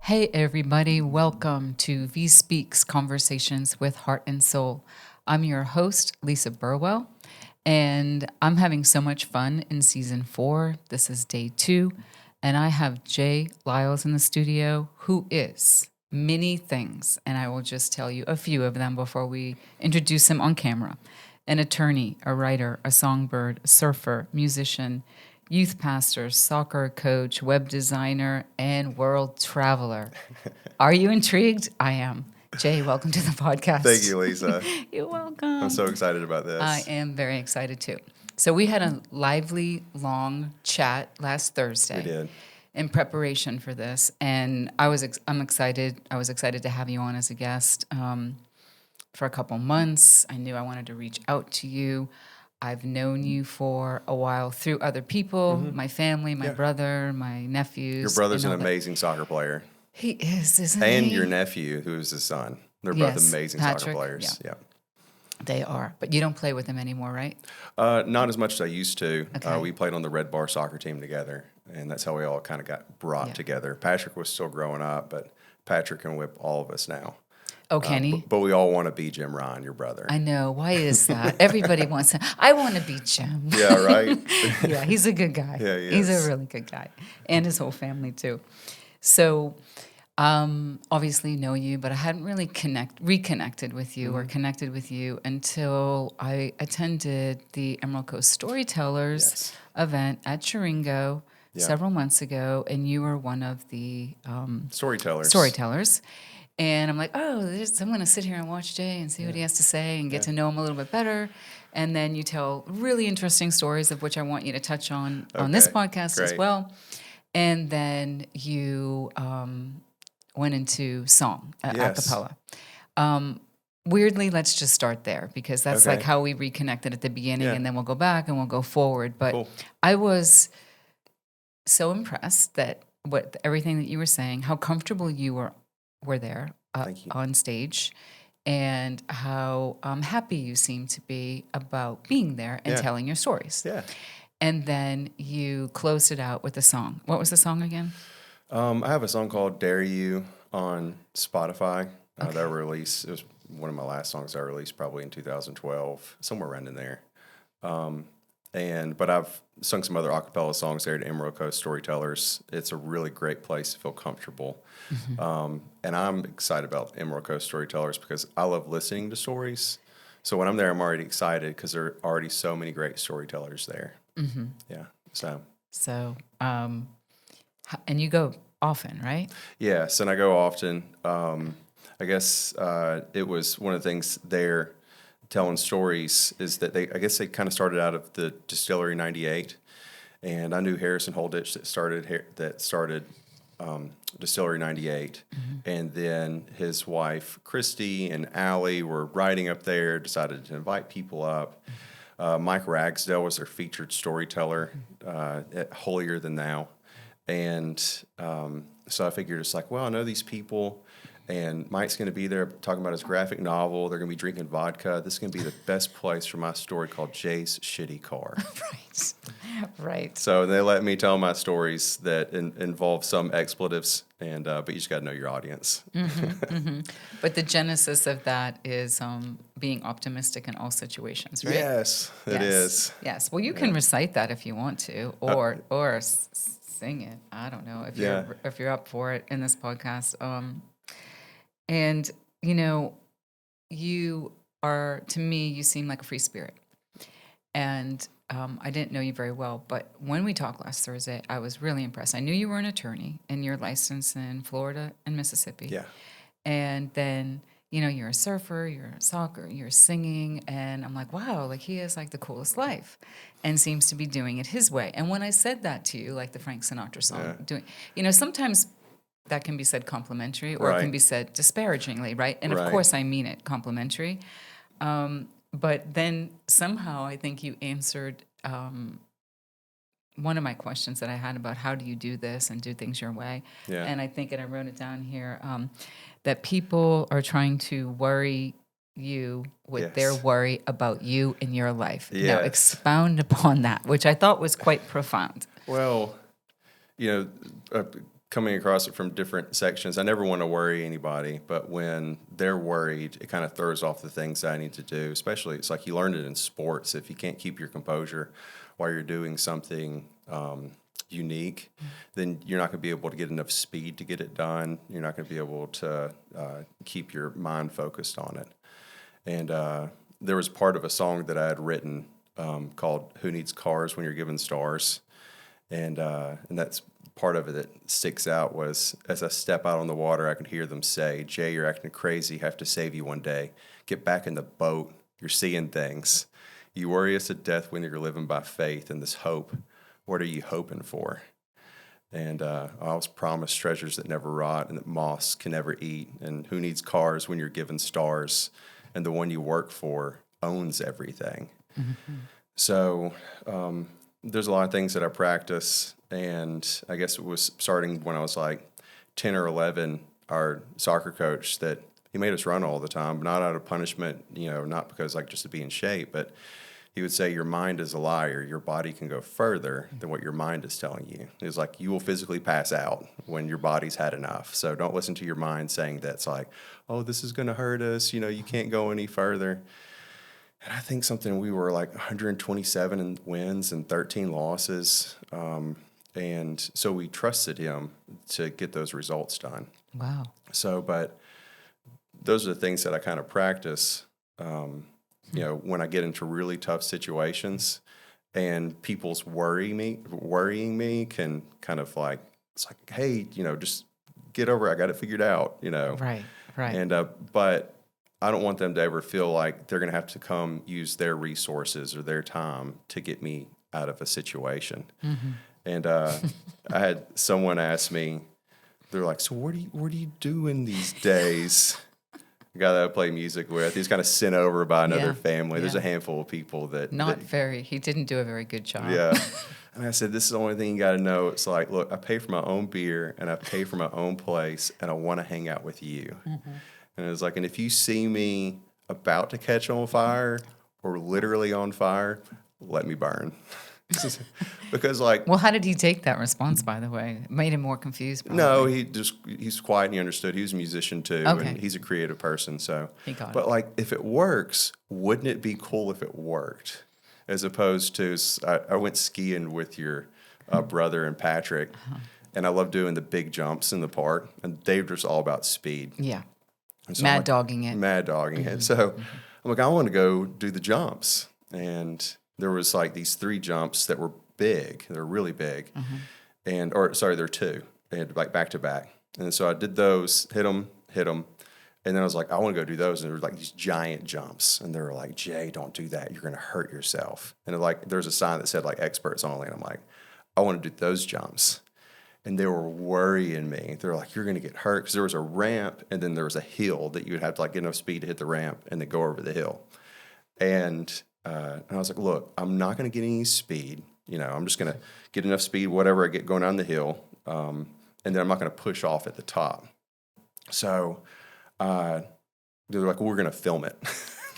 Hey, everybody, welcome to V Speaks Conversations with Heart and Soul. I'm your host, Lisa Burwell, and I'm having so much fun in season 4. This is day 2, and I have Jay Liles in the studio, who is many things, and I will just tell you a few of them before we introduce him on camera. An attorney, a writer, a songbird, a surfer, musician, youth pastor, soccer coach, web designer, and world traveler. Are you intrigued? I am. Jay, welcome to the podcast. Thank you, Lisa. You're welcome. I'm so excited about this. I am very excited too. So we had a lively, long chat last Thursday. We did. In preparation for this, and I'm excited. I was excited to have you on as a guest for a couple months. I knew I wanted to reach out to you. I've known you for a while through other people, my family, my brother, my nephews. Your brother's an amazing soccer player. He is, isn't and he? And your nephew, who is his son. They're Yes, both amazing Patrick, soccer players. Yeah. They are. But you don't play with them anymore, right? Not as much as I used to. Okay. We played on the Red Bar soccer team together, and that's how we all kind of got brought together. Patrick was still growing up, but Patrick can whip all of us now. Oh, can he? But we all want to be Jim Ryan, your brother. I know. Why is that? Everybody wants to. I want to be Jim. Yeah, right? Yeah, he's a good guy. Yeah, he He's is. a really good guy. And his whole family, too. So, obviously know you, but I hadn't really reconnected with you or connected with you until I attended the Emerald Coast Storytellers event at Chiringo several months ago, and you were one of the storytellers. And I'm like, I'm going to sit here and watch Jay and see what he has to say and get to know him a little bit better. And then you tell really interesting stories, of which I want you to touch on this podcast as well. And then you went into song, a cappella. Weirdly, let's just start there, because that's like how we reconnected at the beginning, and then we'll go back and we'll go forward. But I was so impressed that everything that you were saying, how comfortable you were there on stage, and how happy you seem to be about being there and telling your stories. Yeah. And then you closed it out with a song. What was the song again? I have a song called Dare You on Spotify that I released. It was one of my last songs I released probably in 2012, somewhere around in there. But I've sung some other a cappella songs there at Emerald Coast Storytellers. It's a really great place to feel comfortable. And I'm excited about Emerald Coast Storytellers because I love listening to stories. So when I'm there, I'm already excited because there are already so many great storytellers there. Yeah. So, and you go often, right? Yes, and I go often. I guess it was one of the things there telling stories is that they kind of started out of the Distillery 98, and I knew Harrison Holditch that started Distillery 98, and then his wife Christy and Allie were riding up there, decided to invite people up. Mike Ragsdale was their featured storyteller at Holier Than Thou, and so I figured it's like, well, I know these people. And Mike's going to be there talking about his graphic novel. They're going to be drinking vodka. This is going to be the best place for my story called Jay's Shitty Car. Right. So they let me tell my stories that involve some expletives, but you just got to know your audience. But the genesis of that is being optimistic in all situations, right? Yes, it is. Yes. Well, you can recite that if you want to, or sing it. I don't know if you're up for it in this podcast. And, you are, to me, you seem like a free spirit. And I didn't know you very well, but when we talked last Thursday, I was really impressed. I knew you were an attorney, and you're licensed in Florida and Mississippi. Yeah. And then, you're a surfer, you're a soccer, you're singing, and I'm like, wow, like he has like the coolest life and seems to be doing it his way. And when I said that to you, like the Frank Sinatra song, sometimes that can be said complimentary or it can be said disparagingly, right? And of course I mean it complimentary. But then somehow I think you answered one of my questions that I had about how do you do this and do things your way. Yeah. And I think, and I wrote it down here, that people are trying to worry you with their worry about you in your life. Yes. Now expound upon that, which I thought was quite profound. Well, coming across it from different sections. I never want to worry anybody, but when they're worried, it kind of throws off the things that I need to do. Especially, it's like you learned it in sports. If you can't keep your composure while you're doing something unique, then you're not going to be able to get enough speed to get it done. You're not going to be able to keep your mind focused on it. And there was part of a song that I had written called "Who Needs Cars When You're Given Stars," and that's part of it that sticks out was, as I step out on the water, I can hear them say, "Jay, you're acting crazy. Have to save you one day. Get back in the boat. You're seeing things. You worry us to death when you're living by faith and this hope. What are you hoping for?" And I was promised treasures that never rot and that moths can never eat. And who needs cars when you're given stars? And the one you work for owns everything. Mm-hmm. So there's a lot of things that I practice. And I guess it was starting when I was like 10 or 11, our soccer coach, that he made us run all the time, but not out of punishment, not because like just to be in shape, but he would say, your mind is a liar. Your body can go further than what your mind is telling you. It was like, you will physically pass out when your body's had enough. So don't listen to your mind saying that's like, oh, this is going to hurt us. You can't go any further. And I think we were like 127 in wins and 13 losses. And so we trusted him to get those results done. Wow. So, but those are the things that I kind of practice, when I get into really tough situations and people's worrying me can kind of like, it's like, hey, just get over it. I got it figured out, Right. And, but I don't want them to ever feel like they're going to have to come use their resources or their time to get me out of a situation. Mm-hmm. And I had someone ask me, they're like, so what do you do in these days? The guy that I play music with, he's kind of sent over by another family. There's a handful of people that... he didn't do a very good job. Yeah. And I said, this is the only thing you got to know. It's like, look, I pay for my own beer and I pay for my own place and I want to hang out with you. Mm-hmm. And it was like, and if you see me about to catch on fire or literally on fire, let me burn. Because well, how did he take that response, by the way? It made him more confused, probably. No, he's quiet and he understood. He was a musician too, and he's a creative person, so he got it. But like, if it works, wouldn't it be cool if it worked? As opposed to, I went skiing with your brother and Patrick, and I love doing the big jumps in the park, and they were just all about speed. Yeah. So mad dogging it. Mm-hmm. So I'm like, I want to go do the jumps, and there was like these 3 jumps that were big. They're really big. Mm-hmm. They're 2. They had like back to back. And so I did those, hit them. And then I was like, I want to go do those. And there were like these giant jumps. And they were like, Jay, don't do that. You're going to hurt yourself. And there's a sign that said like experts only. And I'm like, I want to do those jumps. And they were worrying me. They were like, you're going to get hurt. Because there was a ramp and then there was a hill that you would have to like get enough speed to hit the ramp and then go over the hill. And I was like, look, I'm not going to get any speed. I'm just going to get enough speed, whatever I get going down the hill. And then I'm not going to push off at the top. So they're like, well, we're going to film it.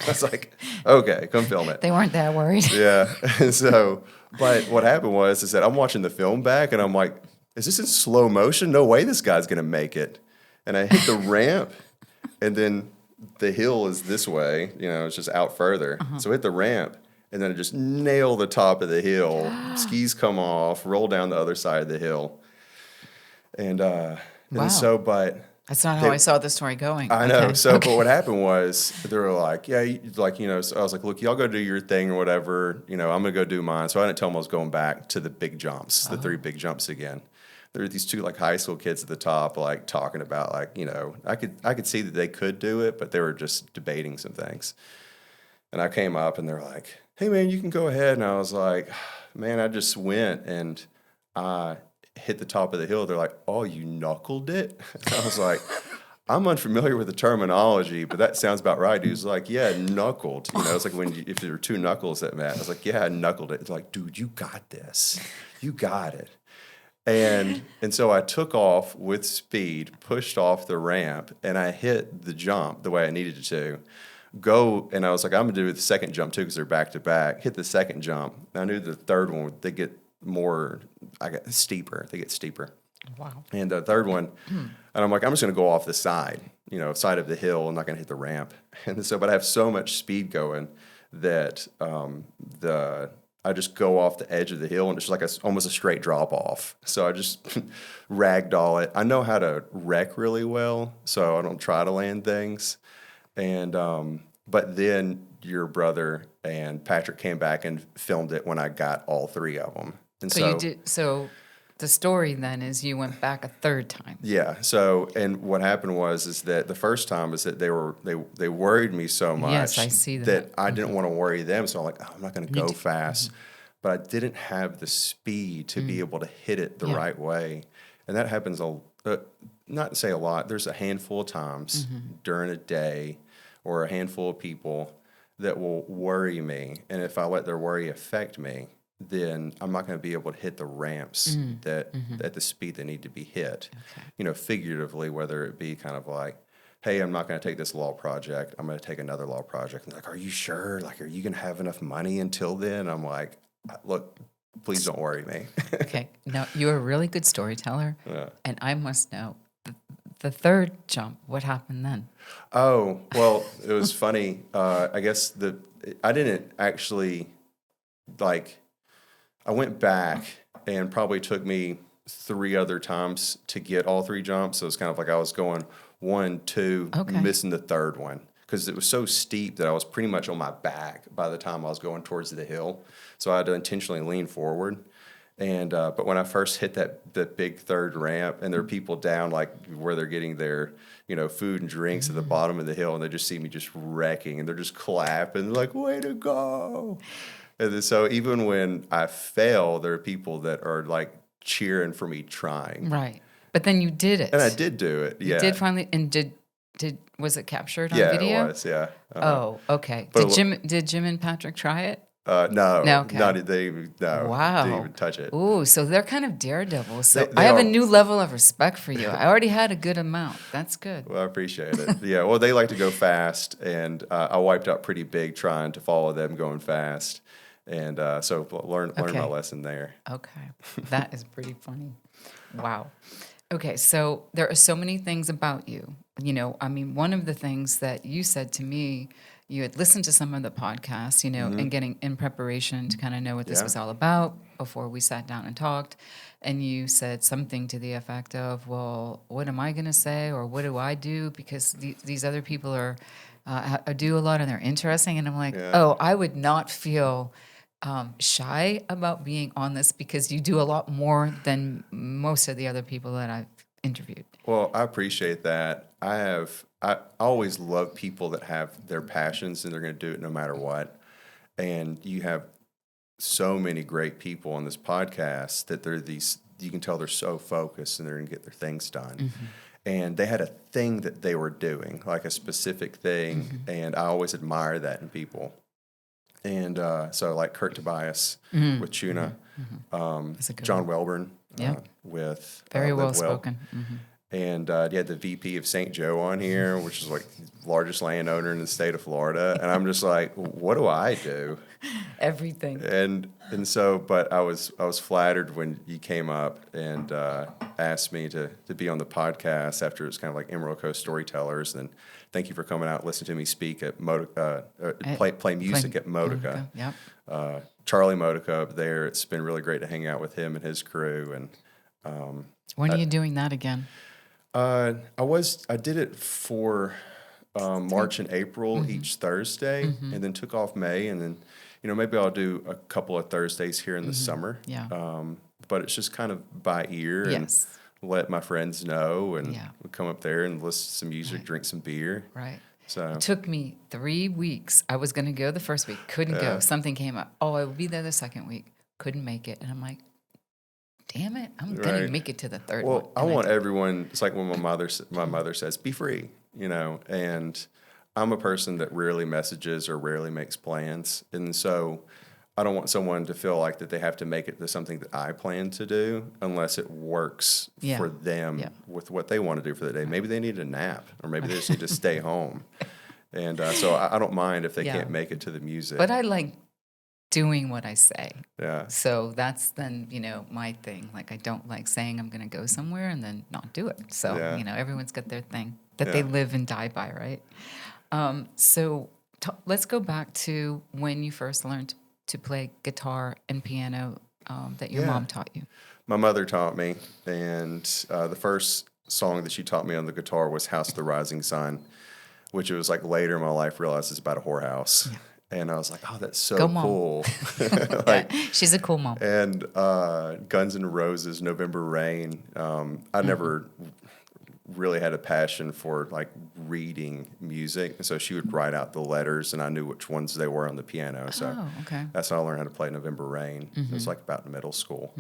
I was like, okay, come film it. They weren't that worried. Yeah. And so, but what happened was, is that I'm watching the film back and I'm like, is this in slow motion? No way this guy's going to make it. And I hit the ramp and then the hill is this way, it's just out further. So I hit the ramp, and then I just nail the top of the hill. Skis come off, roll down the other side of the hill. And wow. But... That's not how I saw the story going. I know. But what happened was, they were like, so I was like, look, y'all go do your thing or whatever. I'm going to go do mine. So I didn't tell them I was going back to the big jumps, the 3 big jumps again. There were these 2 like high school kids at the top, like talking about like, I could see that they could do it, but they were just debating some things. And I came up and they're like, hey man, you can go ahead. And I was like, man, I just went and I hit the top of the hill. They're like, oh, you knuckled it? And I was like, I'm unfamiliar with the terminology, but that sounds about right. He was like, yeah, knuckled. It's like if there were 2 knuckles that met. I was like, yeah, I knuckled it. It's like, dude, you got this. You got it. And so I took off with speed, pushed off the ramp, and I hit the jump the way I needed to. And I was like, I'm going to do the second jump too because they're back to back. Hit the second jump. I knew the third one, they get steeper. They get steeper. Wow. And the third one, and I'm like, I'm just going to go off the side, side of the hill. I'm not going to hit the ramp. And so, but I have so much speed going that I just go off the edge of the hill, and it's like almost a straight drop off. So I just ragdoll it. I know how to wreck really well, so I don't try to land things. And but then your brother and Patrick came back and filmed it when I got all three of them. And So you did. So the story then is you went back a third time. Yeah. So, and what happened is that the first time is that they worried me so much. Yes, I see that. I didn't want to worry them. So I'm like, I'm not going to go fast. But I didn't have the speed to be able to hit it the right way. And that happens not to say a lot. There's a handful of times during a day or a handful of people that will worry me. And if I let their worry affect me, then I'm not going to be able to hit the ramps that at the speed they need to be hit. Okay. Figuratively, whether it be kind of like, hey, I'm not going to take this law project. I'm going to take another law project. And like, are you sure? Like, are you going to have enough money until then? I'm like, look, please don't worry me. Okay. Now, you're a really good storyteller, and I must know the third jump. What happened then? Oh, well, it was funny. I guess I didn't actually I went back and probably took me 3 other times to get all 3 jumps. So it's kind of like I was going 1, 2, missing the third one because it was so steep that I was pretty much on my back by the time I was going towards the hill. So I had to intentionally lean forward. And but when I first hit that big third ramp, and there are people down like where they're getting their food and drinks at the bottom of the hill, and they just see me just wrecking, and they're just clapping, they're like, "Way to go!" And then, so even when I fail, there are people that are like cheering for me trying. Right. But then you did it. And I did do it. Yeah. You did finally. And was it captured on video? Yeah, it was. Yeah. Oh, okay. Did Jim and Patrick try it? No. No. Okay. Not they. No. Wow. Didn't even touch it. Ooh, so they're kind of daredevils. So They I have are. a new level of respect for you. I already had a good amount. That's good. Well, I appreciate it. Yeah. Well, they like to go fast, and I wiped out pretty big trying to follow them going fast. And so learn my lesson there. Okay. That is pretty funny. Wow. Okay, so there are so many things about you. One of the things that you said to me, you had listened to some of the podcasts, and getting in preparation to kind of know what this was all about before we sat down and talked. And you said something to the effect of, well, what am I going to say? Or what do I do? Because these other people do a lot and they're interesting. And I'm like, I would not feel shy about being on this because you do a lot more than most of the other people that I've interviewed. Well, I appreciate that. I always love people that have their passions and they're going to do it no matter what. And you have so many great people on this podcast that you can tell they're so focused and they're going to get their things done. Mm-hmm. And they had a thing that they were doing, like a specific thing. And I always admire that in people. And so like Kurt Tobias with Tuna, John Welborn with very well Live spoken. And you had the VP of St. Joe on here, which is like the largest landowner in the state of Florida. And I'm just like, what do I do? Everything. And so, but I was flattered when you came up and asked me to be on the podcast after it was kind of like Emerald Coast Storytellers. And thank you for coming out and listening to me speak at play music at Modica. Yep. Charlie Modica up there. It's been really great to hang out with him and his crew. And when are you doing that again? I did it for March and April each Thursday, and then took off May, and then maybe I'll do a couple of Thursdays here in the summer. Yeah. But it's just kind of by ear and let my friends know, and we come up there and listen to some music, drink some beer. Right. So it took me 3 weeks. I was going to go the first week, couldn't go. Something came up. Oh, I will be there the second week. Couldn't make it, and I'm like, damn it, I'm going to make it to the third one. Well, I want everyone, it's like when my mother says, be free, and I'm a person that rarely messages or rarely makes plans. And so I don't want someone to feel like that they have to make it to something that I plan to do unless it works for them with what they want to do for the day. Maybe they need a nap, or maybe they just need to stay home. And so I don't mind if they can't make it to the music. But I like doing what I say. Yeah. So that's then, my thing. Like, I don't like saying I'm going to go somewhere and then not do it. So, Yeah. Everyone's got their thing that they Yeah. live and die by, right? So let's go back to when you first learned to play guitar and piano that your Yeah. mom taught you. My mother taught me, and the first song that she taught me on the guitar was House of the Rising Sun, which it was like later in my life realized it's about a whorehouse. Yeah. And I was like, oh, that's so Go, Mom. cool. Yeah, she's a cool mom. And Guns N' Roses, November Rain. I never really had a passion for like reading music. And so she would write out the letters and I knew which ones they were on the piano. So okay. that's how I learned how to play November Rain. It was like about middle school.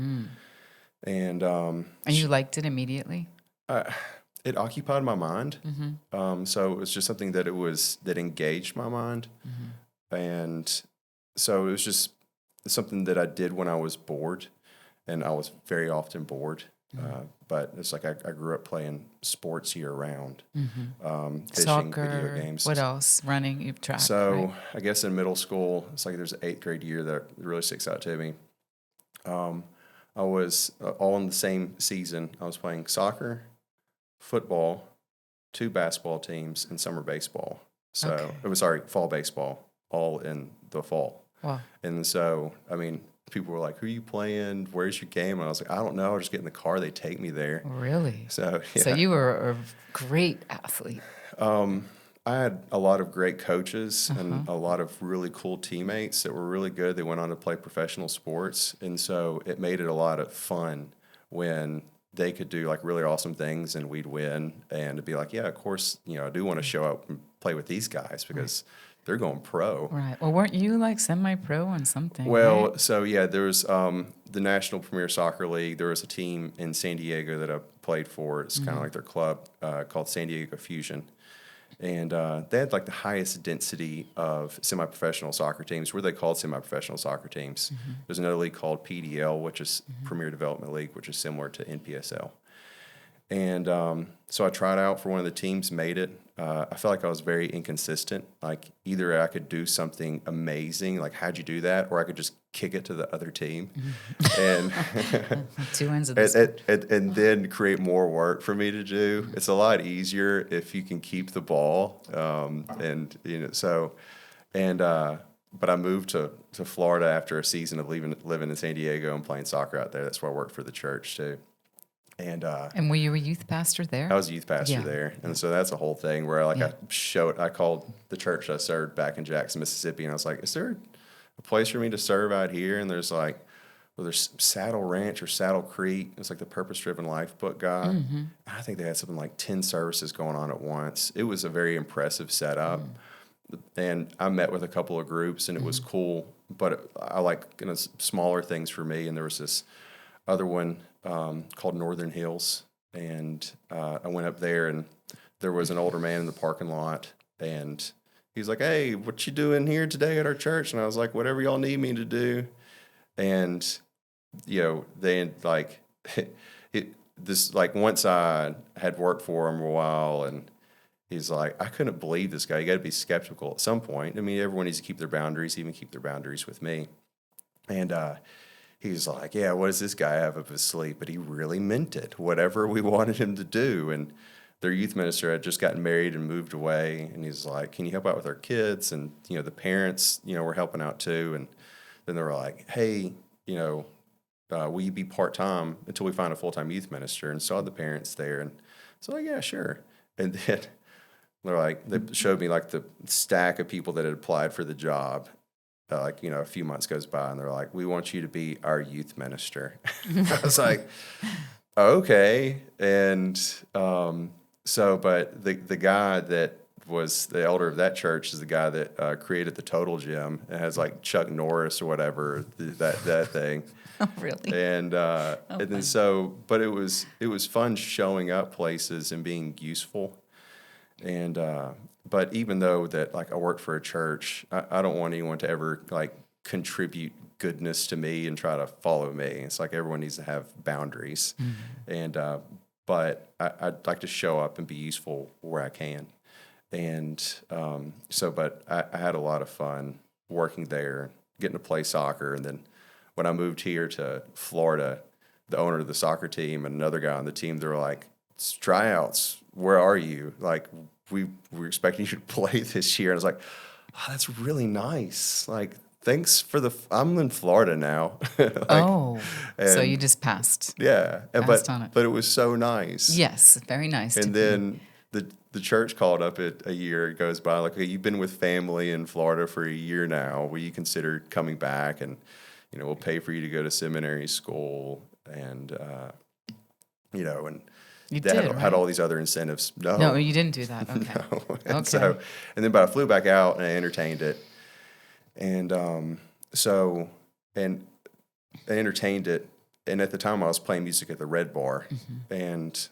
And you liked it immediately? it occupied my mind. So it was just something that engaged my mind. And so it was just something that I did when I was bored, and I was very often bored. But it's like I grew up playing sports year round, fishing, Soccer, video games. What else? Running, you've tracked. So right? I guess in middle school, it's like there's an 8th grade year that really sticks out to me. I was all in the same season. I was playing soccer, football, 2 basketball teams, and summer baseball. So it was fall baseball, all in the fall. Wow. And so, I mean, people were like, who are you playing? Where's your game? And I was like, I don't know. I just get in the car. They take me there. Really? So, yeah. So you were a great athlete. I had a lot of great coaches and a lot of really cool teammates that were really good. They went on to play professional sports. And so it made it a lot of fun when they could do like really awesome things and we'd win. And to be like, yeah, of course, I do want to show up and play with these guys because they're going pro. Right. Well, weren't you like semi-pro on something? Well, right? so yeah, there was the National Premier Soccer League. There was a team in San Diego that I played for. It's kind of like their club called San Diego Fusion. And they had like the highest density of semi-professional soccer teams. What are they called? Semi-professional soccer teams. There's another league called PDL, which is Premier Development League, which is similar to NPSL. And so I tried out for one of the teams, made it. I felt like I was very inconsistent. Like either I could do something amazing, like how'd you do that, or I could just kick it to the other team, and 2 ends of the and then create more work for me to do. It's a lot easier if you can keep the ball, But I moved to Florida after a season of living in San Diego and playing soccer out there. That's where I worked for the church too. And were you a youth pastor there? I was a youth pastor there. And so that's a whole thing where I called the church I served back in Jackson, Mississippi, and I was like, is there a place for me to serve out here? And there's like, there's Saddle Ranch or Saddle Creek. It's like the Purpose Driven Life book guy. I think they had something like 10 services going on at once. It was a very impressive setup. And I met with a couple of groups, and it was cool. But I like smaller things for me. And there was this other one called Northern Hills, and I went up there, and there was an older man in the parking lot, and he's like, "Hey, what you doing here today at our church?" And I was like, "Whatever y'all need me to do." And they like once I had worked for him a while, and he's like, I couldn't believe this guy. You got to be skeptical at some point. I mean, everyone needs to keep their boundaries, even keep their boundaries with me. And he's like, yeah, what does this guy have up his sleeve? But he really meant it, whatever we wanted him to do. And their youth minister had just gotten married and moved away. And he's like, can you help out with our kids? And, the parents, were helping out too. And then they were like, hey, will you be part-time until we find a full-time youth minister? And saw the parents there. And so like, yeah, sure. And then they showed me like the stack of people that had applied for the job. A few months goes by, and they're like, we want you to be our youth minister. I was like, okay. And but the guy that was the elder of that church is the guy that created the Total Gym. It has like Chuck Norris or whatever, that thing. Oh, really? And but it was fun showing up places and being useful. And but even though that I work for a church, I don't want anyone to ever contribute goodness to me and try to follow me. It's like everyone needs to have boundaries. And but I'd like to show up and be useful where I can. And but I had a lot of fun working there, getting to play soccer. And then when I moved here to Florida, the owner of the soccer team and another guy on the team, they were like, "It's tryouts. Where are you? Like, we're expecting you to play this year." And I was like, "Oh, that's really nice. Like, thanks for I'm in Florida now." Oh, so you And just passed. yeah, Passed on it. but it was so nice. Yes, very nice to And be. then the church called up a year goes by, like, "Okay, you've been with family in Florida for a year now. Will you consider coming back? And, we'll pay for you to go to seminary school." And, and You they did, had right? all these other incentives. No, you didn't do that. Okay. No. And Okay. but I flew back out and I entertained it. And and I entertained it. And at the time I was playing music at the Red Bar. And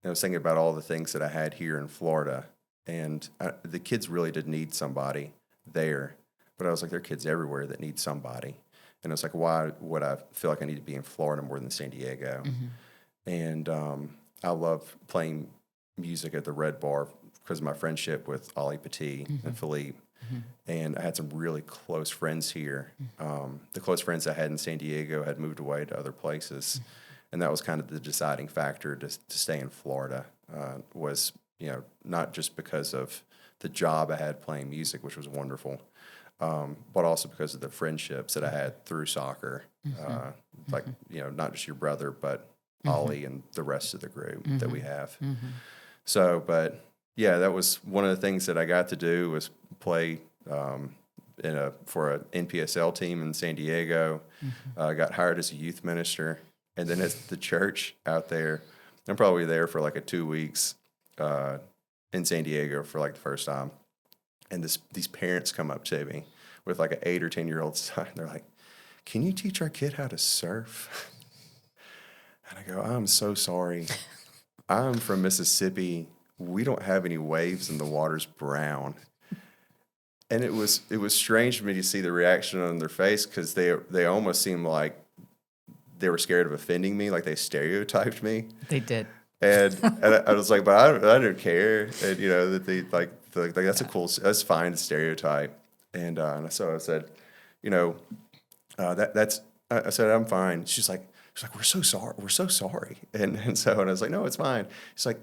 I was thinking about all the things that I had here in Florida. And the kids really did need somebody there. But I was like, there are kids everywhere that need somebody. And I was like, why would I feel like I need to be in Florida more than San Diego? And I love playing music at the Red Bar because of my friendship with Ollie Petit and Philippe. And I had some really close friends here. The close friends I had in San Diego had moved away to other places. And that was kind of the deciding factor to stay in Florida, was, not just because of the job I had playing music, which was wonderful, but also because of the friendships that I had through soccer. Like, not just your brother, but Ollie and the rest of the group that we have. So, but yeah, that was one of the things that I got to do was play for an NPSL team in San Diego. I got hired as a youth minister. And then at the church out there, I'm probably there for like 2 weeks in San Diego for like the first time. And these parents come up to me with like an 8 or 10-year-old son. They're like, "Can you teach our kid how to surf?" And I go, "I'm so sorry. I'm from Mississippi. We don't have any waves and the water's brown." And it was strange for me to see the reaction on their face because they almost seemed like they were scared of offending me, like they stereotyped me. They did. And I was like, but I don't care. And, that they like that's fine to stereotype. And so I said, I said, "I'm fine." She's like, "We're so sorry. We're so sorry." And I was like, "No, it's fine." She's like,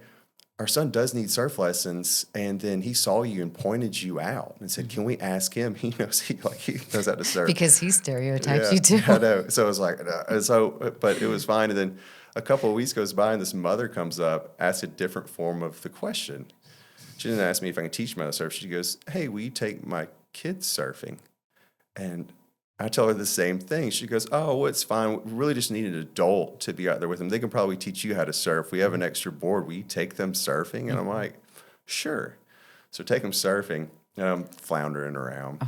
"Our son does need surf lessons, and then he saw you and pointed you out and said, 'Can we ask him? He knows how to surf.'" Because he stereotypes you too. I know. So I was like, but it was fine. And then a couple of weeks goes by, and this mother comes up, asks a different form of the question. She didn't ask me if I can teach them how to surf. She goes, "Hey, will you take my kids surfing?" And I tell her the same thing. She goes, "Oh, well, it's fine. We really just need an adult to be out there with them. They can probably teach you how to surf. We have an extra board. Will you take them surfing?" And I'm like, "Sure." So take them surfing, and I'm floundering around.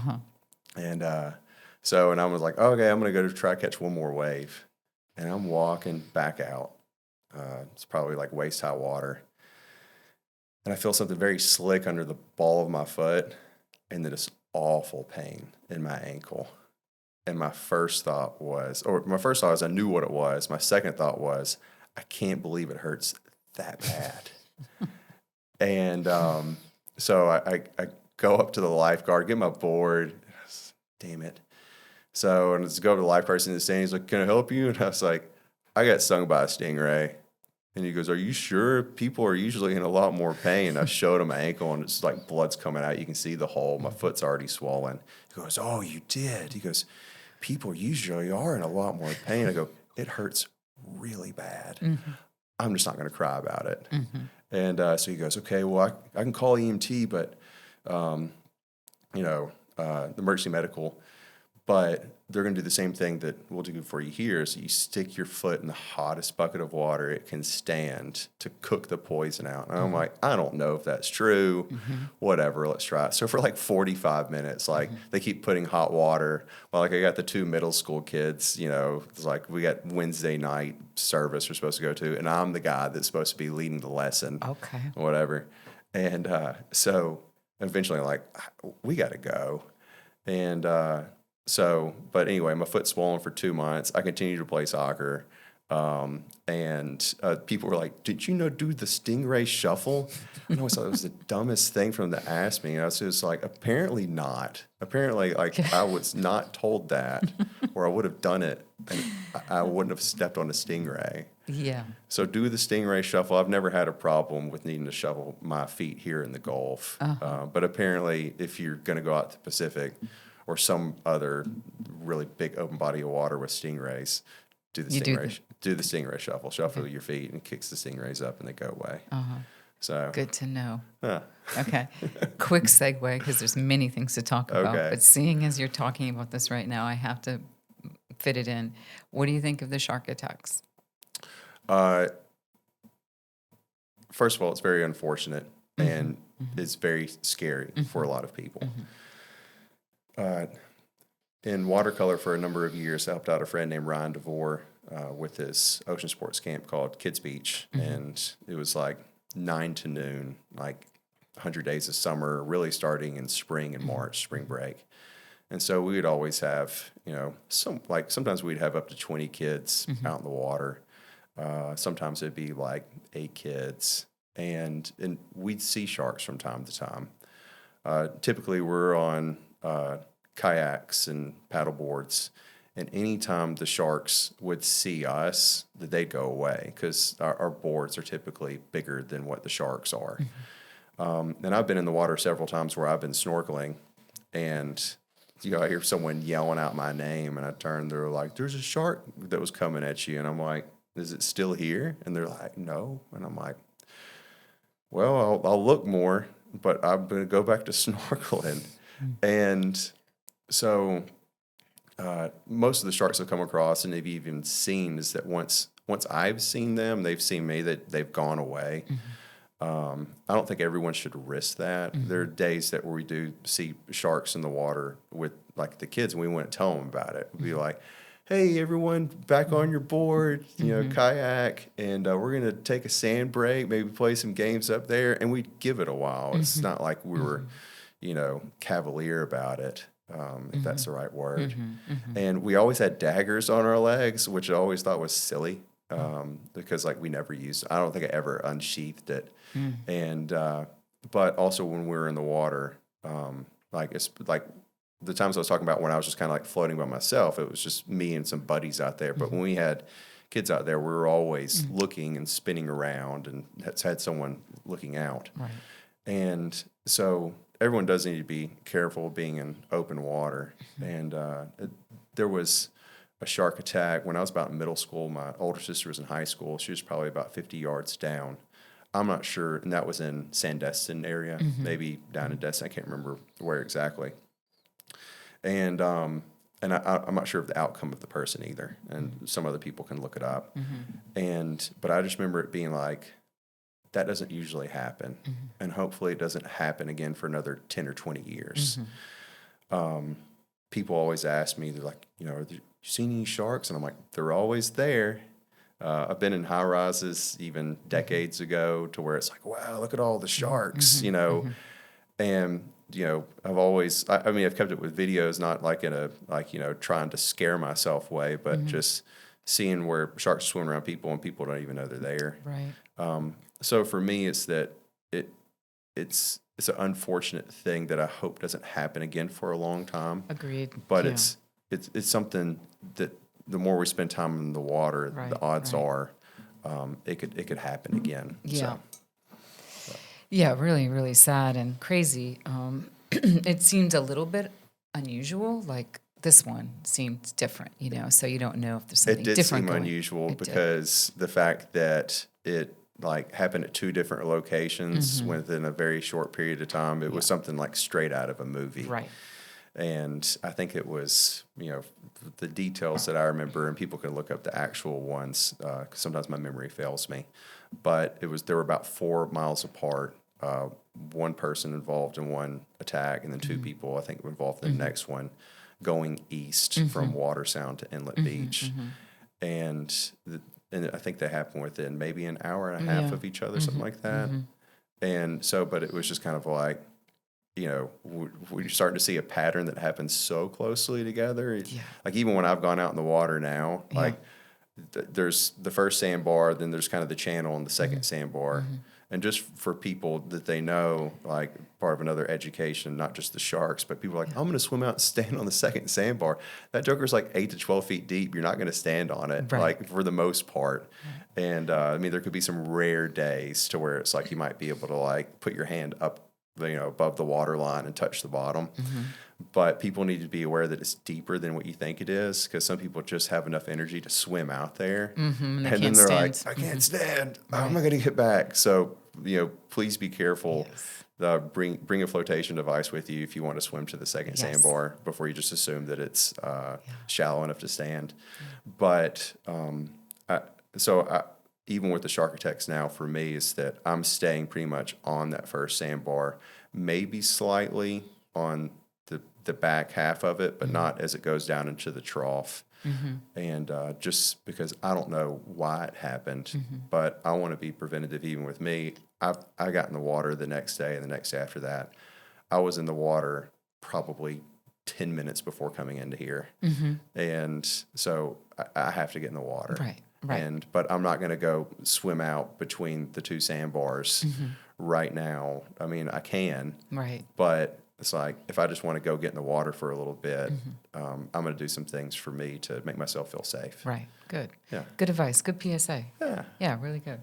And and I was like, "Okay, I'm going to go to try to catch one more wave." And I'm walking back out. It's probably like waist-high water. And I feel something very slick under the ball of my foot, and then this awful pain in my ankle. And my first thought was I knew what it was. My second thought was, I can't believe it hurts that bad. And so I go up to the lifeguard, get my board. Damn it. So and let's go to the life person in the stand. He's like, "Can I help you?" And I was like, "I got stung by a stingray." And he goes, "Are you sure? People are usually in a lot more pain." I showed him my ankle, and it's like blood's coming out. You can see the hole. My foot's already swollen. He goes, "Oh, you did?" He goes, "People usually are in a lot more pain." I go, "It hurts really bad. I'm just not going to cry about it." And so he goes, "Okay, well, I can call EMT, but, the emergency medical, but they're going to do the same thing that we'll do for you here. So you stick your foot in the hottest bucket of water it can stand to cook the poison out." And I'm like, "I don't know if that's true. Whatever, let's try it." So for like 45 minutes, they keep putting hot water. Well, I got the 2 middle school kids, it's like we got Wednesday night service we're supposed to go to, and I'm the guy that's supposed to be leading the lesson. Okay. Whatever. And so eventually I'm like, we got to go. And but anyway, my foot's swollen for 2 months. I continue to play soccer. And people were like, "Did you know do the stingray shuffle?" And I always thought it was the dumbest thing for them to ask me. And I was just like, apparently not. Apparently, like I was not told that, or I would have done it, and I wouldn't have stepped on a stingray. Yeah. So do the stingray shuffle. I've never had a problem with needing to shovel my feet here in the Gulf. But apparently, if you're going to go out to the Pacific or some other really big open body of water with stingrays, do the stingray shuffle. Shuffle your feet and kicks the stingrays up and they go away. So Good to know. Okay. Quick segue, because there's many things to talk about. Okay. But seeing as you're talking about this right now, I have to fit it in. What do you think of the shark attacks? First of all, it's very unfortunate and it's very scary for a lot of people. In watercolor for a number of years, I helped out a friend named Ryan DeVore with this ocean sports camp called Kids Beach. And it was like 9 to noon, like 100 days of summer, really starting in spring and March, spring break. And so we would always have, sometimes we'd have up to 20 kids out in the water. Sometimes it'd be like 8 kids. And we'd see sharks from time to time. Typically, we're on kayaks and paddle boards. And anytime the sharks would see us, that they'd go away because our boards are typically bigger than what the sharks are. And I've been in the water several times where I've been snorkeling, and I hear someone yelling out my name, and I turn, they're like, "There's a shark that was coming at you," and I'm like, "Is it still here?" And they're like, "No," and I'm like, "Well, I'll look more, but I'm gonna go back to snorkeling," and so. Most of the sharks I've come across and they've even seen is that once I've seen them, they've seen me, that they've gone away. I don't think everyone should risk that. There are days that where we do see sharks in the water with like the kids, and we wouldn't tell them about it. We'd be like, "Hey, everyone, back on your board, kayak, and we're gonna take a sand break, maybe play some games up there," and we'd give it a while. It's not like we were, cavalier about it. If that's the right word. And we always had daggers on our legs, which I always thought was silly because we never used, I don't think I ever unsheathed it. And, but also when we were in the water, it's like the times I was talking about when I was just kind of like floating by myself, it was just me and some buddies out there. But when we had kids out there, we were always looking and spinning around and had someone looking out. Right. And so everyone does need to be careful being in open water. And there was a shark attack when I was about in middle school. My older sister was in high school. She was probably about 50 yards down. I'm not sure, and that was in Sandestin area, maybe down in Destin. I can't remember where exactly. And I'm not sure of the outcome of the person either. And some other people can look it up. But I just remember it being like, that doesn't usually happen, and hopefully it doesn't happen again for another 10 or 20 years. People always ask me, they're like, "Have you seen any sharks?" And I'm like, "They're always there." I've been in high rises even decades ago to where it's like, "Wow, look at all the sharks," and I've always, I've kept it with videos, not like in a trying to scare myself way, but just seeing where sharks swim around people and people don't even know they're there. Right. So for me, it's that it's an unfortunate thing that I hope doesn't happen again for a long time. Agreed. But it's something that the more we spend time in the water, the odds are it could happen again. Yeah. Yeah, really, really sad and crazy. It seemed a little bit unusual, like this one seemed different, so you don't know if there's something different. It did seem unusual because the fact that it happened at 2 different locations within a very short period of time. It was something like straight out of a movie. Right. And I think it was, the details that I remember, and people can look up the actual ones, because sometimes my memory fails me. But they were about 4 miles apart. One person involved in one attack, and then 2 people, I think, were involved in the next one, going east from Watersound to Inlet Beach. And I think they happened within maybe an hour and a half of each other, something like that. And so, but it was just kind of like, we're starting to see a pattern that happens so closely together. Like even when I've gone out in the water now, there's the first sandbar, then there's kind of the channel and the second sandbar. And just for people that they know, like part of another education, not just the sharks, but people are like, I'm going to swim out and stand on the second sandbar. That joker's like 8 to 12 feet deep. You're not going to stand on it, like for the most part. And I mean, there could be some rare days to where it's like you might be able to like put your hand up, above the water line and touch the bottom. But people need to be aware that it's deeper than what you think it is, because some people just have enough energy to swim out there. And then they're stand. like, I can't stand. How am I going to get back? So, please be careful. Bring a flotation device with you if you want to swim to the second sandbar before you just assume that it's shallow enough to stand. But even with the Shark Attacks now, for me, is that I'm staying pretty much on that first sandbar, maybe slightly on the back half of it, but not as it goes down into the trough. And just because I don't know why it happened, but I want to be preventative even with me. I got in the water the next day, and the next day after that, I was in the water probably 10 minutes before coming into here. And so I have to get in the water. Right. But I'm not going to go swim out between the two sandbars right now. I mean, I can. But it's like, if I just want to go get in the water for a little bit, I'm going to do some things for me to make myself feel safe. Right. Good. Yeah. Good advice. Good PSA. Yeah. Yeah, really good.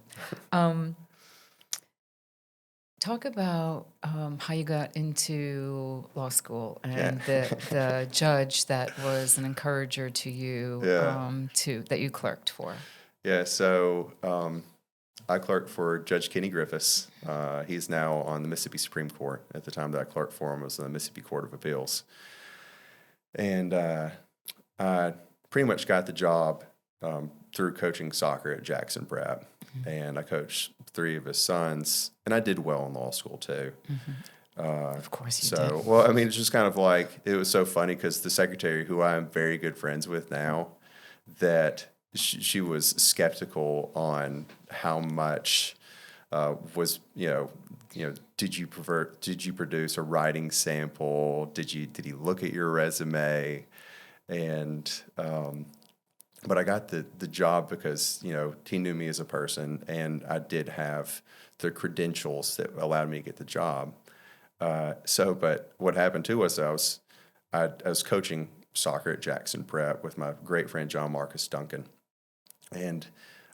Talk about how you got into law school and the judge that was an encourager to you, that you clerked for. Yeah, so I clerked for Judge Kenny Griffiths. He's now on the Mississippi Supreme Court. At the time that I clerked for him, was the Mississippi Court of Appeals. And I pretty much got the job through coaching soccer at Jackson Prep. And I coached 3 of his sons, and I did well in law school too. Of course you did. Well, I mean, it's just kind of like, it was so funny because the secretary, who I'm very good friends with now, that she was skeptical on how much was, did you produce a writing sample? Did he look at your resume? And but I got the job because, he knew me as a person, and I did have the credentials that allowed me to get the job. But what happened too was I was coaching soccer at Jackson Prep with my great friend John Marcus Duncan. And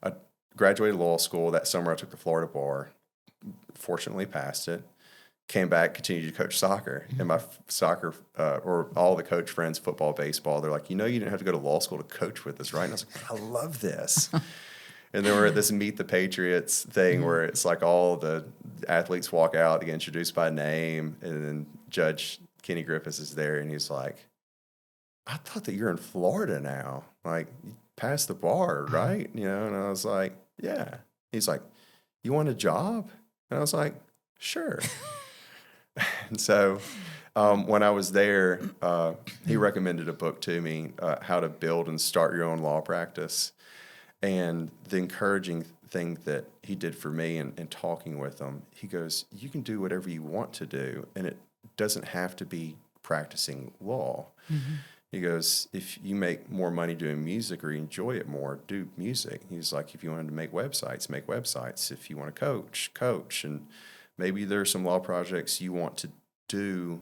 I graduated law school. That summer I took the Florida bar, fortunately passed it, came back, continued to coach soccer. And my soccer, or all the coach friends, football, baseball, they're like, you didn't have to go to law school to coach with us, right? And I was like, I love this. And then we're at this Meet the Patriots thing where it's like all the athletes walk out, they get introduced by name, and then Judge Kenny Griffiths is there, and he's like, I thought that you're in Florida now. Like, you passed the bar, right? And I was like, yeah. He's like, you want a job? And I was like, sure. And so when I was there, he recommended a book to me, How to Build and Start Your Own Law Practice. And the encouraging thing that he did for me in talking with him, he goes, you can do whatever you want to do, and it doesn't have to be practicing law. He goes, if you make more money doing music or you enjoy it more, do music. He's like, if you wanted to make websites, make websites. If you want to coach, coach. And maybe there's some law projects you want to do,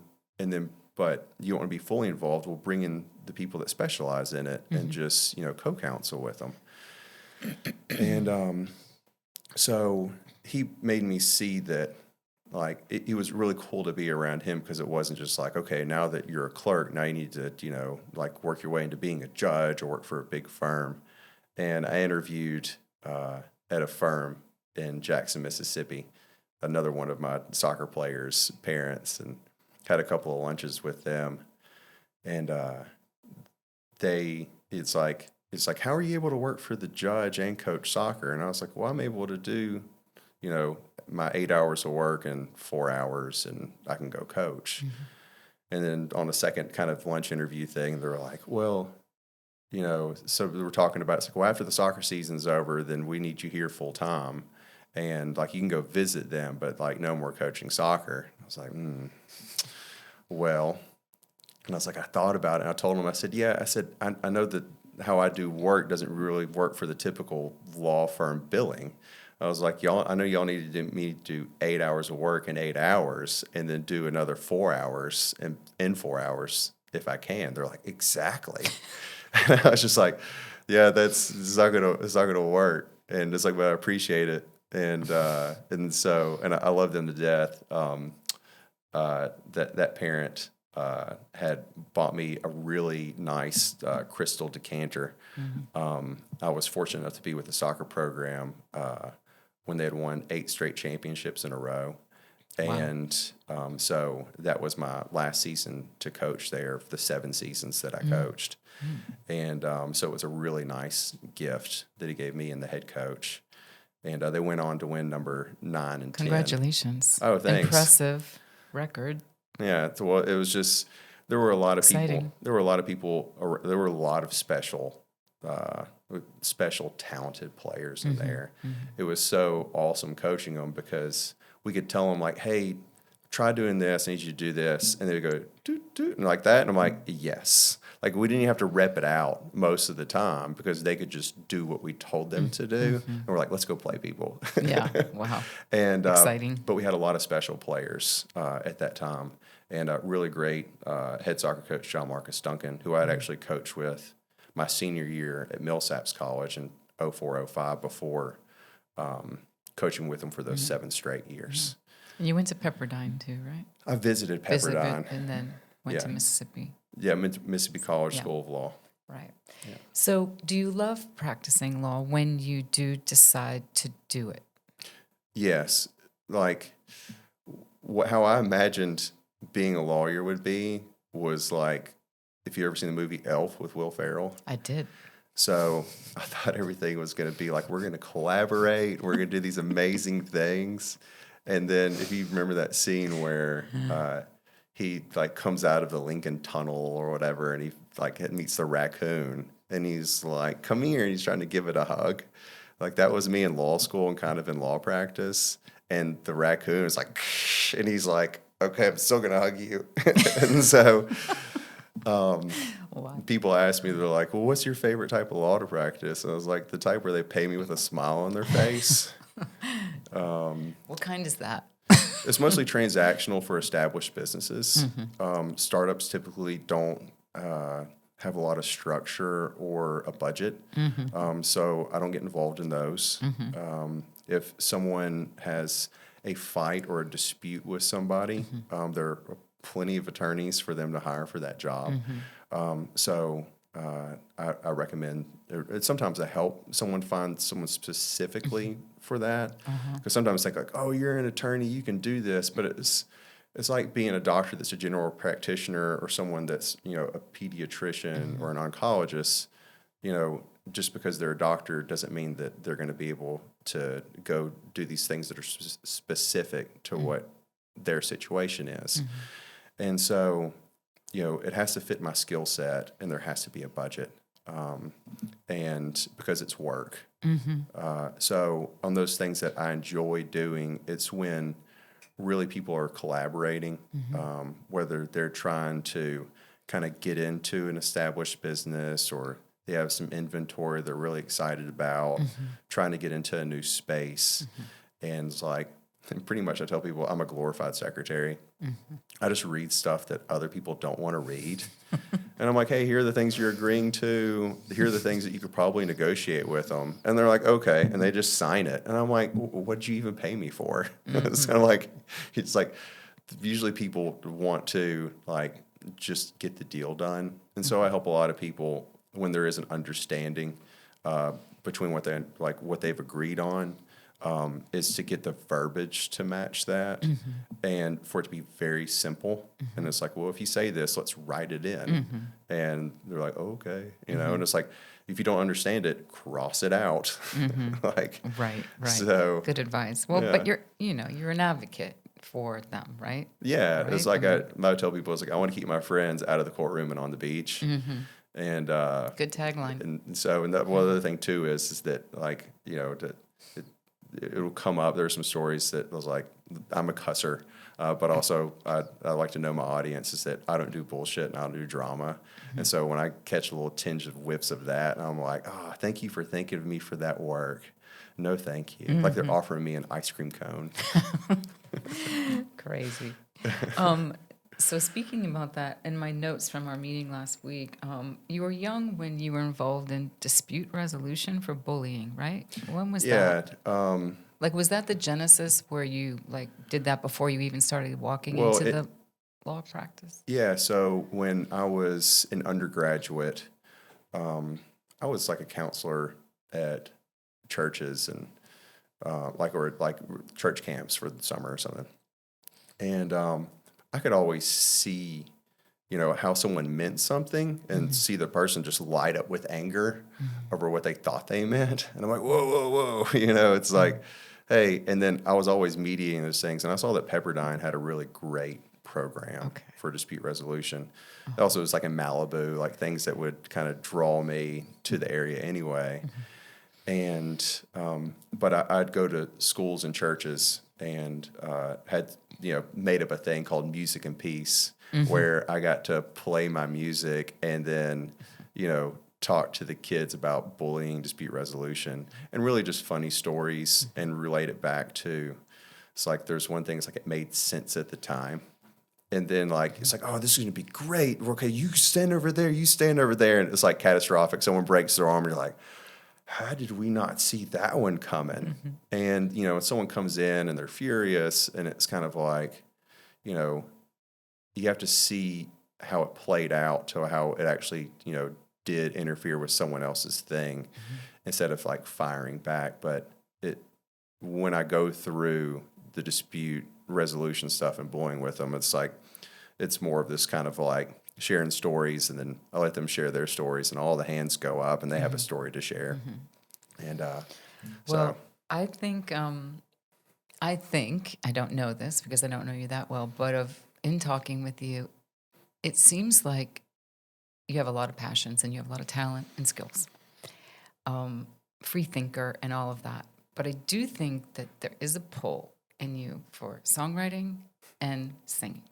but you don't want to be fully involved. We'll bring in the people that specialize in it and just, co-counsel with them. And so he made me see that, like, it was really cool to be around him, because it wasn't just like, okay, now that you're a clerk, now you need to, work your way into being a judge or work for a big firm. And I interviewed at a firm in Jackson, Mississippi, another one of my soccer players' parents, and had a couple of lunches with them. And it's like, how are you able to work for the judge and coach soccer? And I was like, well, I'm able to do, my 8 hours of work in 4 hours, and I can go coach. And then on the second kind of lunch interview thing, they were like, well, so we were talking about, it's like, well, after the soccer season's over, then we need you here full time. And like, you can go visit them, but like, no more coaching soccer. I was like, well, and I was like, I thought about it. And I told him, I said, I know that how I do work doesn't really work for the typical law firm billing. I was like, y'all, I know y'all needed me to do 8 hours of work in 8 hours and then do another 4 hours in 4 hours if I can. They're like, exactly. And I was just like, yeah, it's not gonna work. And it's like, but I appreciate it. And I love them to death. That parent had bought me a really nice crystal decanter. I was fortunate enough to be with the soccer program when they had won 8 straight championships in a row. Wow. And so that was my last season to coach there, the 7 seasons that I coached. And so it was a really nice gift that he gave me and the head coach. And they went on to win number 9 and 10. Congratulations. Oh, thanks. Impressive record. Yeah, well, it was just there were a lot of Exciting. people. There were a lot of people. There were a lot of special, talented players in there. It was so awesome coaching them because we could tell them like, "Hey, try doing this. I need you to do this," and they would go doot doot and like that. And I'm like, "Yes." Like we didn't even have to rep it out most of the time because they could just do what we told them to do. And we're like, "Let's go play, people." Yeah. Wow. And Exciting. But we had a lot of special players at that time, and a really great head soccer coach, John Marcus Duncan, who I'd actually coached with my senior year at Millsaps College in 04-05 before coaching with him for those 7 straight years. And you went to Pepperdine too, right? I visited Pepperdine. And then went to Mississippi. Yeah, Mississippi College School of Law. Right. Yeah. So do you love practicing law when you do decide to do it? Yes. Like how I imagined being a lawyer would be was like, if you ever seen the movie Elf with Will Ferrell. I did. So I thought everything was going to be like, we're going to collaborate. We're going to do these amazing things. And then if you remember that scene where he like comes out of the Lincoln Tunnel or whatever, and he like meets the raccoon, and he's like, "Come here," and he's trying to give it a hug. Like that was me in law school and kind of in law practice. And the raccoon is like, and he's like, "Okay, I'm still gonna hug you." And so people ask me, they're like, "Well, what's your favorite type of law to practice?" And I was like, "The type where they pay me with a smile on their face." What kind is that? It's mostly transactional for established businesses. Startups typically don't have a lot of structure or a budget, so I don't get involved in those. If someone has a fight or a dispute with somebody, there are plenty of attorneys for them to hire for that job. I recommend, sometimes I help someone find someone specifically for that. Because sometimes they think like, oh, you're an attorney, you can do this. But it's like being a doctor that's a general practitioner or someone that's, a pediatrician or an oncologist. Just because they're a doctor doesn't mean that they're going to be able to go do these things that are specific to what their situation is. And so, it has to fit my skill set, and there has to be a budget, and because it's work. So on those things that I enjoy doing, it's when really people are collaborating, whether they're trying to kind of get into an established business or they have some inventory they're really excited about, trying to get into a new space. And it's like, pretty much I tell people I'm a glorified secretary. I just read stuff that other people don't want to read. And I'm like, hey, here are the things you're agreeing to. Here are the things that you could probably negotiate with them. And they're like, okay. And they just sign it. And I'm like, what'd you even pay me for? So it's like, usually people want to like just get the deal done. And so I help a lot of people when there is an understanding between what they've agreed on. Is to get the verbiage to match that and for it to be very simple. And it's like, well, if you say this, let's write it in. And they're like, oh, okay. And it's like, if you don't understand it, cross it out. Right. So good advice. Well, but you're an advocate for them, right? Yeah. Right? It's like, I would tell people, it's like, I want to keep my friends out of the courtroom and on the beach. And good tagline. And so, one other thing too is that like, it'll come up. There's some stories that was like, I'm a cusser, but also I like to know my audience is that I don't do bullshit and I don't do drama. And so when I catch a little tinge of whiffs of that, I'm like, oh, thank you for thinking of me for that work. No, thank you. Like they're offering me an ice cream cone. Crazy. So speaking about that, in my notes from our meeting last week, you were young when you were involved in dispute resolution for bullying, right? When was that? Like, was that the genesis where you like did that before you even started walking Well, into the law practice? yeah. So when I was an undergraduate, I was like a counselor at churches and like church camps for the summer or something. And I could always see, how someone meant something and see the person just light up with anger over what they thought they meant. And I'm like, whoa, whoa, whoa. It's like, hey. And then I was always mediating those things. And I saw that Pepperdine had a really great program for dispute resolution. It also was like in Malibu, like things that would kind of draw me to the area anyway. And but I'd go to schools and churches and had made up a thing called Music and Peace, where I got to play my music and then talk to the kids about bullying, dispute resolution, and really just funny stories and relate it back to. It's like there's one thing. It's like it made sense at the time. And then, like, it's like, oh, this is going to be great. Okay, you stand over there, you stand over there. And it's like catastrophic. Someone breaks their arm, and you're like, how did we not see that one coming? And, someone comes in and they're furious, and it's kind of like, you have to see how it played out to how it actually, did interfere with someone else's thing instead of like firing back. But when I go through the dispute resolution stuff and bullying with them, it's like, it's more of this kind of like sharing stories, and then I let them share their stories, and all the hands go up, and they have a story to share. And well, I think I don't know this because I don't know you that well, but in talking with you, it seems like you have a lot of passions and you have a lot of talent and skills, free thinker and all of that. But I do think that there is a pull in you for songwriting and singing.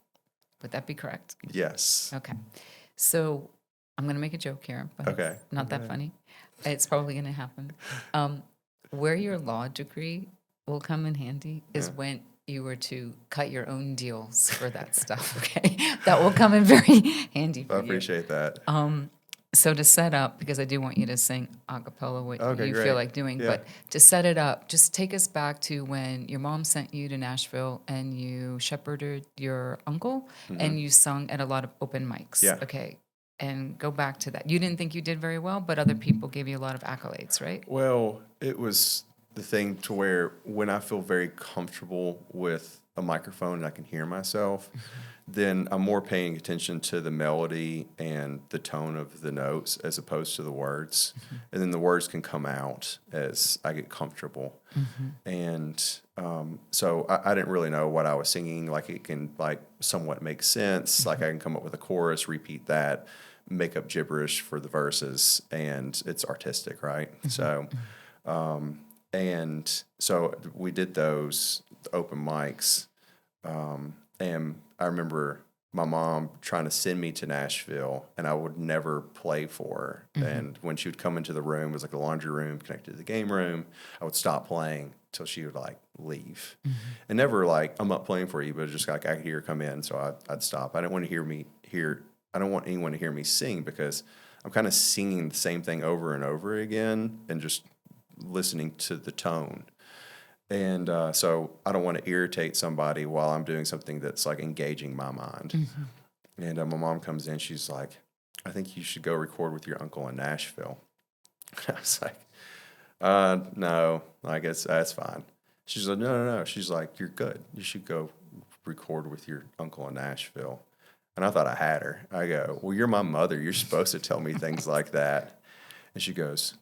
Would that be correct? Yes. Okay. So I'm going to make a joke here, but it's not that funny. It's probably going to happen. Where your law degree will come in handy is when you were to cut your own deals for that stuff, okay? That will come in very handy for you. I appreciate that. So to set up, because I do want you to sing a cappella what you feel like doing, but to set it up, just take us back to when your mom sent you to Nashville and you shepherded your uncle and you sung at a lot of open mics. Yeah. Okay. And go back to that. You didn't think you did very well, but other people gave you a lot of accolades, right? Well, it was the thing to where when I feel very comfortable with a microphone and I can hear myself, then I'm more paying attention to the melody and the tone of the notes as opposed to the words. And then the words can come out as I get comfortable. And so I didn't really know what I was singing. Like it can like somewhat make sense. Like I can come up with a chorus, repeat that, make up gibberish for the verses, and it's artistic, right? So, and so we did those open mics. And I remember my mom trying to send me to Nashville, and I would never play for her. And when she would come into the room, it was like a laundry room connected to the game room, I would stop playing till she would like leave. And never like, I'm not playing for you, but just like I could hear her come in, so I'd stop. I didn't want I don't want anyone to hear me sing because I'm kind of singing the same thing over and over again and just listening to the tone. And so I don't want to irritate somebody while I'm doing something that's like engaging my mind. And my mom comes in, she's like, I think you should go record with your uncle in Nashville. I was like, no, I guess that's fine. She's like, no. She's like, you're good. You should go record with your uncle in Nashville. And I thought I had her. I go, well, you're my mother. You're supposed to tell me things like that. And she goes,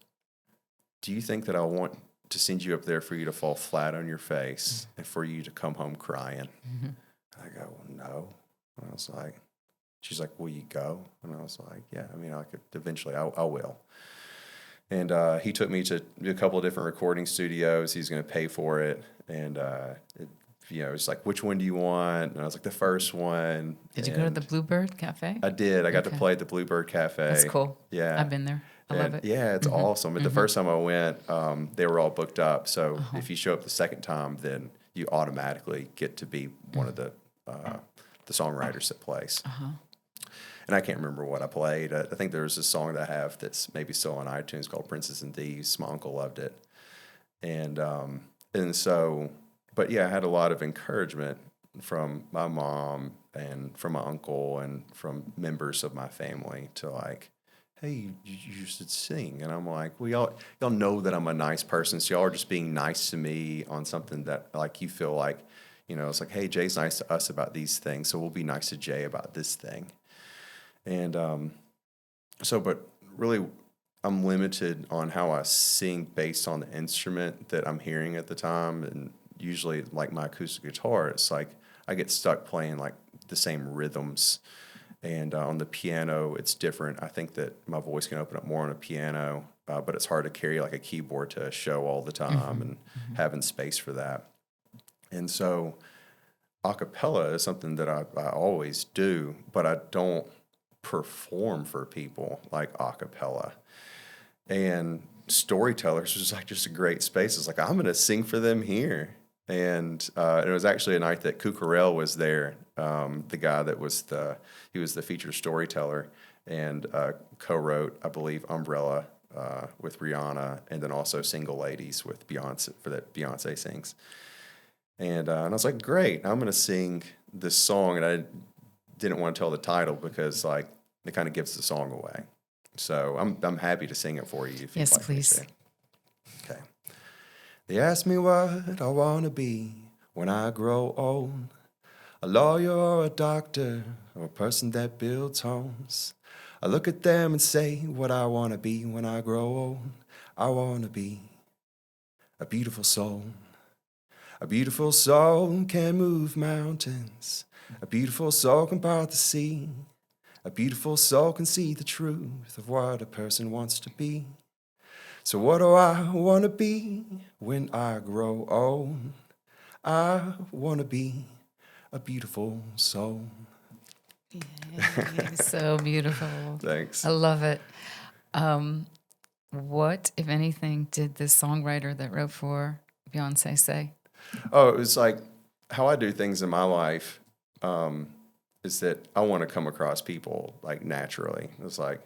do you think that I want to send you up there for you to fall flat on your face and for you to come home crying? I go, well, no. And I was like, she's like, will you go? And I was like, yeah, I mean, I could eventually, I will. And he took me to a couple of different recording studios. He's going to pay for it. And, it's like, which one do you want? And I was like, the first one. Did you go to the Bluebird Cafe? I did. I got to play at the Bluebird Cafe. That's cool. Yeah. I've been there. I love it. Yeah, it's awesome. But the first time I went, they were all booked up. So if you show up the second time, then you automatically get to be one of the songwriters that plays. And I can't remember what I played. I think there's a song that I have that's maybe still on iTunes called Princess and Thieves. My uncle loved it. And so, but yeah, I had a lot of encouragement from my mom and from my uncle and from members of my family to like, hey, you should sing. And I'm like, well, y'all know that I'm a nice person, so y'all are just being nice to me on something that like you feel like, it's like, hey, Jay's nice to us about these things, so we'll be nice to Jay about this thing. And but really, I'm limited on how I sing based on the instrument that I'm hearing at the time. And usually, like my acoustic guitar, it's like I get stuck playing like the same rhythms. And on the piano, it's different. I think that my voice can open up more on a piano, but it's hard to carry like a keyboard to a show all the time and having space for that. And so a cappella is something that I always do, but I don't perform for people like a cappella. And Storytellers was like just a great space. It's like, I'm going to sing for them here. And it was actually a night that Cucurell was there, the guy that was he was the featured storyteller and co-wrote, I believe, Umbrella with Rihanna, and then also Single Ladies with Beyonce, for that Beyonce sings. And I was like, great, I'm going to sing this song. And I didn't want to tell the title because like it kind of gives the song away. So I'm happy to sing it for you. If yes, you'd like please. Me to. Okay. They ask me what I want to be when I grow old. A lawyer or a doctor or a person that builds homes. I look at them and say what I want to be when I grow old. I want to be a beautiful soul. A beautiful soul can move mountains. A beautiful soul can part the sea. A beautiful soul can see the truth of what a person wants to be. So what do I want to be when I grow old? I want to be a beautiful soul. Yeah, so beautiful. Thanks. I love it. What, if anything, did the songwriter that wrote for Beyonce say? Oh, it was like how I do things in my life is that I want to come across people like naturally. It's like,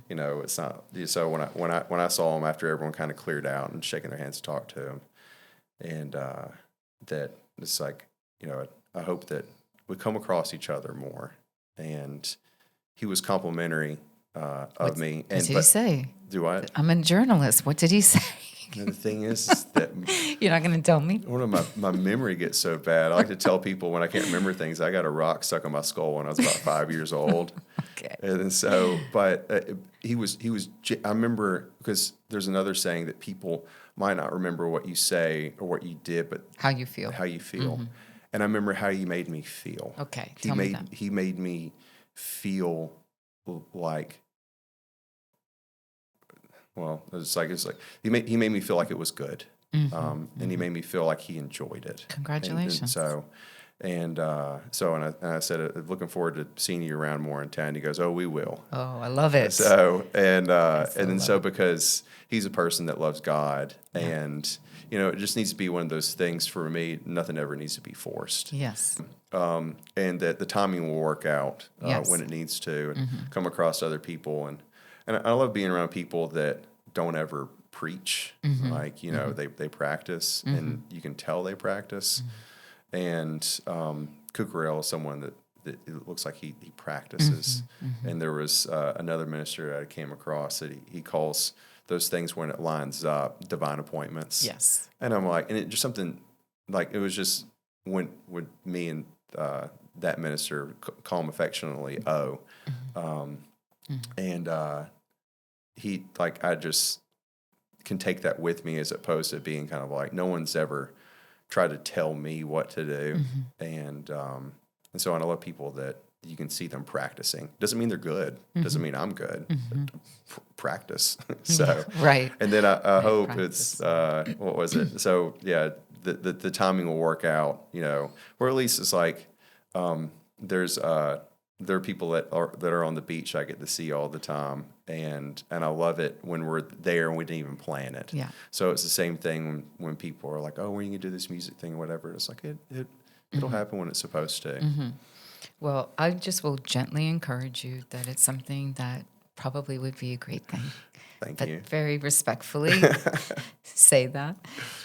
it's not. So when I saw him after everyone kind of cleared out and shaking their hands to talk to him, and that it's like, I hope that we come across each other more. And he was complimentary of me. What did he say? Do I? I'm a journalist. What did he say? And the thing is that you're not going to tell me. One of my memory gets so bad. I like to tell people when I can't remember things. I got a rock stuck on my skull when I was about 5 years old. Okay. And so, but he was. I remember because there's another saying that people might not remember what you say or what you did, but how you feel. And I remember how he made me feel. Okay, tell me that. He made me feel like. Well, it's like he made me feel like it was good, and he made me feel like he enjoyed it. Congratulations! And I said, looking forward to seeing you around more in town. He goes, oh, we will. Oh, I love it. So because he's a person that loves God, and it just needs to be one of those things for me. Nothing ever needs to be forced. Yes. And that the timing will work out when it needs to, and come across other people and I love being around people that don't ever preach. Like, they practice, and you can tell they practice. And Cucurell is someone that it looks like he practices. And there was another minister I came across that he calls those things when it lines up divine appointments. Yes. And I'm like, and it just something like it was just when me and that minister call him affectionately O. And he, like, I just can take that with me as opposed to being kind of like, no one's ever tried to tell me what to do. And so I love people that, you can see them practicing. Doesn't mean they're good. Doesn't mean I'm good. But practice. So Right. And then I hope practice. it's what was it? So yeah, the timing will work out. Or at least it's like there are people that are on the beach I get to see all the time, and I love it when we're there and we didn't even plan it. Yeah. So it's the same thing when people are like, "Oh, when are you gonna do this music thing or whatever?" It's like it'll happen when it's supposed to. Well, I just will gently encourage you that it's something that probably would be a great thing. Thank But you. very respectfully say that.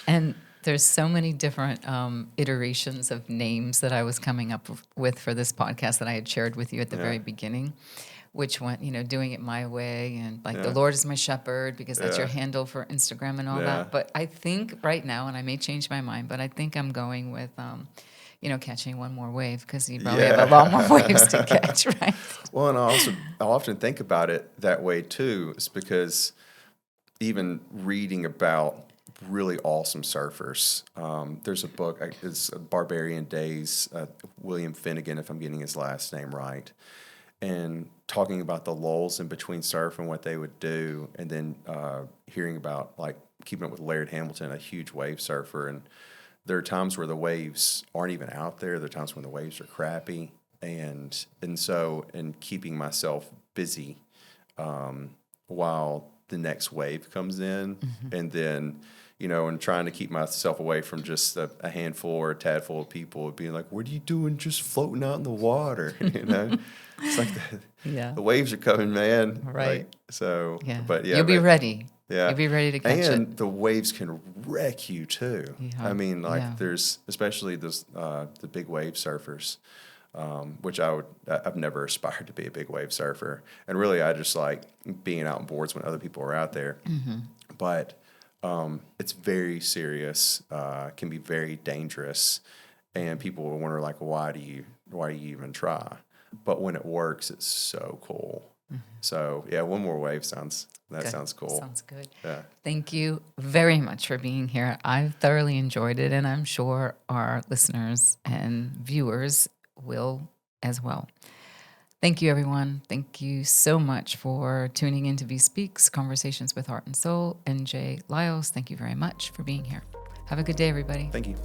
And there's so many different iterations of names that I was coming up with for this podcast that I had shared with you at the very beginning, which went, doing it my way and like the Lord is my shepherd, because that's your handle for Instagram and all that. But I think right now, and I may change my mind, but I think I'm going with, catching one more wave, because you probably have a lot more waves to catch, right? Well, and I often think about it that way too. It's because even reading about really awesome surfers, there's a book. It's Barbarian Days. William Finnegan, if I'm getting his last name right, and talking about the lulls in between surf and what they would do, and then hearing about like keeping up with Laird Hamilton, a huge wave surfer, and there are times where the waves aren't even out there. There are times when the waves are crappy, and so keeping myself busy while the next wave comes in, and then and trying to keep myself away from just a handful or a tad full of people being like, "What are you doing, just floating out in the water?" It's like the waves are coming, man. Right. Like, so, Yeah. but yeah, You'll be ready. Yeah. You'll be ready to catch it. And the waves can wreck you too. Yeah. I mean, like Yeah. there's especially the big wave surfers, which I've never aspired to be a big wave surfer. And really I just like being out on boards when other people are out there. But it's very serious, can be very dangerous, and people will wonder like, why do you even try? But when it works, it's so cool. So yeah, one more wave sounds Good. cool. Sounds good. Yeah. Thank you very much for being here. I've thoroughly enjoyed it, and I'm sure our listeners and viewers will as well. Thank you, everyone. Thank you so much for tuning in to V Speaks, Conversations with Heart and Soul. And Jay Liles, thank you very much for being here. Have a good day, everybody. Thank you.